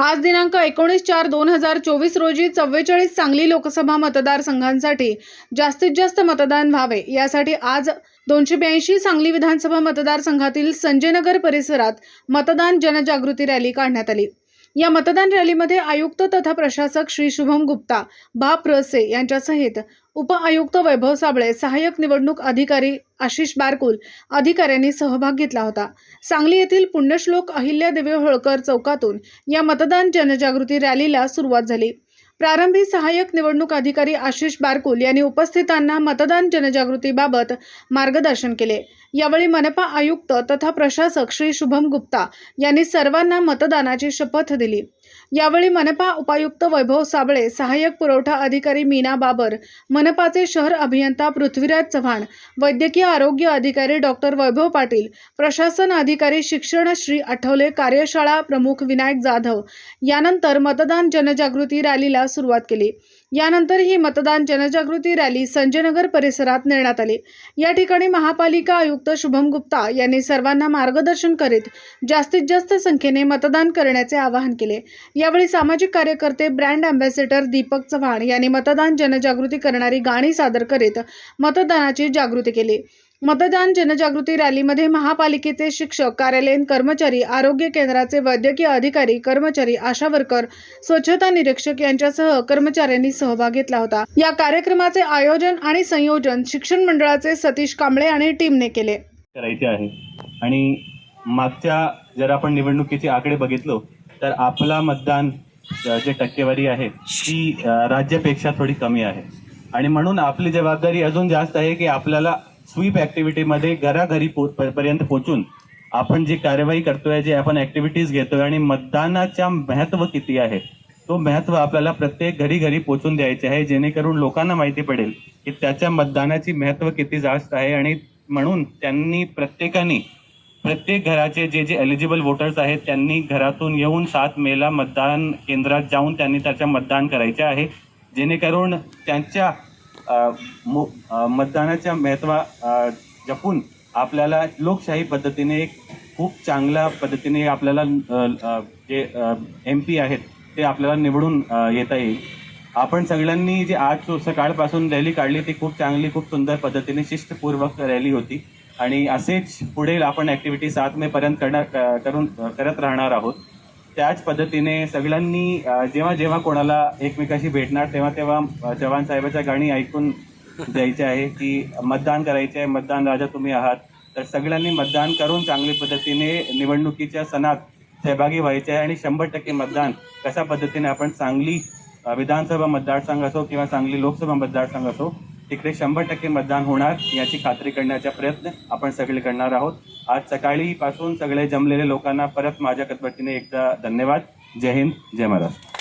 आज दिनांक 19/4/2024 रोजी 44 सांगली लोकसभा मतदारसंघांसाठी जास्तीत जास्त मतदान व्हावे यासाठी आज 282 सांगली विधानसभा मतदारसंघातील संजयनगर परिसरात मतदान जनजागृती रॅली काढण्यात आली। या मतदान रॅलीमध्ये आयुक्त तथा प्रशासक श्री शुभम गुप्ता, भा.प्र.से यांच्यासहित उप-आयुक्त वैभव साबळे, सहाय्यक निवडणूक अधिकारी आशिष बारकुल अधिकाऱ्यांनी सहभाग घेतला होता। सांगली येथील पुण्यश्लोक अहिल्यादेवी होळकर चौकातून या मतदान जनजागृती रॅलीला सुरुवात झाली। प्रारंभी सहाय्यक निवडणूक अधिकारी आशिष बारकुल यांनी उपस्थितांना मतदान जनजागृतीबाबत मार्गदर्शन केले। यावेळी मनपा आयुक्त तथा प्रशासक श्री शुभम गुप्ता यांनी सर्वांना मतदानाची शपथ दिली। यावेळी मनपा उपायुक्त वैभव साबळे, सहाय्यक पुरवठा अधिकारी मीना बाबर, मनपाचे शहर अभियंता पृथ्वीराज चव्हाण, वैद्यकीय आरोग्य अधिकारी डॉक्टर वैभव पाटील, प्रशासन अधिकारी शिक्षण श्री आठवले, कार्यशाळा प्रमुख विनायक जाधव यानंतर मतदान जनजागृती रॅलीला सुरुवात केली। यानंतर ही मतदान जनजागृती रॅली संजयनगर परिसरात नेण्यात आली। या ठिकाणी महापालिका आयुक्त शुभम गुप्ता यांनी सर्वांना मार्गदर्शन करीत जास्तीत जास्त संख्येने मतदान करण्याचे आवाहन केले। यावेळी सामाजिक कार्यकर्ते ब्रँड अँबॅसेडर दीपक चव्हाण यांनी मतदान जनजागृती करणारी गाणी सादर करीत मतदानाची जागृती केली। मतदान जनजागृती रॅलीमध्ये महापालिकेचे शिक्षक, कार्यालयीन कर्मचारी, आरोग्य केंद्राचे वैद्यकीय अधिकारी, कर्मचारी, आशा वर्कर, स्वच्छता निरीक्षक यांच्यासह कर्मचाऱ्यांनी सहभाग घेतला होता। या कार्यक्रमाचे आयोजन आणि संयोजन शिक्षण मंडळाचे सतीश कांबळे आणि टीमने केले करायचे आहे। आणि मागच्या जर आपण निवडणुकीचे आकडे बघितलो तर आपला मतदान जे टक्केवारी आहे ती राज्यापेक्षा थोडी कमी आहे आणि म्हणून आपली जबाबदारी अजून जास्त आहे की आपल्याला स्वीप ऍक्टिव्हिटीमध्ये घराघरी पर्यंत पोहोचून आपण जी कार्यवाही करतोय, जे आपण ऍक्टिव्हिटीज घेतोय आणि मतदानाचा महत्व किती आहे तो महत्व आपल्याला प्रत्येक घरी घरी पोहोचून द्यायचे आहे, जेणेकरून लोकांना माहिती पडेल की त्याच्या मतदानाची महत्व किती जास्त आहे। आणि म्हणून त्यांनी प्रत्येक घराचे जे एलिजिबल वोटर्स आहेत त्यांनी घरातून येऊन 7 मेला मतदान केंद्रात जाऊन त्यांनी त्याच्या मतदान करायचे आहे, जेणेकरून त्यांच्या मतदानाच्या महत्व जपून आपल्याला लोकशाही पद्धतीने खूप चांगल्या पद्धतीने आपल्याला जे MP आहेत ते आपल्याला निवडून येता येईल। आपण सगळ्यांनी जे आज सकाळपासून रॅली काढली ती खूप चांगली, खूप सुंदर पद्धतीने शिस्तपूर्वक रॅली होती आणि असेच पुढे आपण ऍक्टिव्हिटी 7 मे पर्यंत करत राहणार आहोत। त्याच पद्धतीने सगळ्यांनी जेव्हा जेव्हा कोणाला एकमेकाशी भेटणार तेव्हा चव्हाण साहेबांच्या गाणी ऐकून द्यायचे आहे की मतदान करायचे आहे, मतदान राजा तुम्ही आहात। तर सगळ्यांनी मतदान करून चांगल्या पद्धतीने निवडणुकीच्या सणात सहभागी व्हायचे आहे आणि 100% मतदान कशा पद्धतीने आपण सांगली विधानसभा मतदारसंघ असो किंवा सांगली लोकसभा मतदारसंघ असो तिकडे 100% मतदान होणार याची खात्री करण्याचा प्रयत्न आपण सगळे करणार आहोत। आज सकाळीपासून सगळे जमलेले लोकांना परत माझ्या वतीने एकदा धन्यवाद। जय हिंद, जय महाराष्ट्र।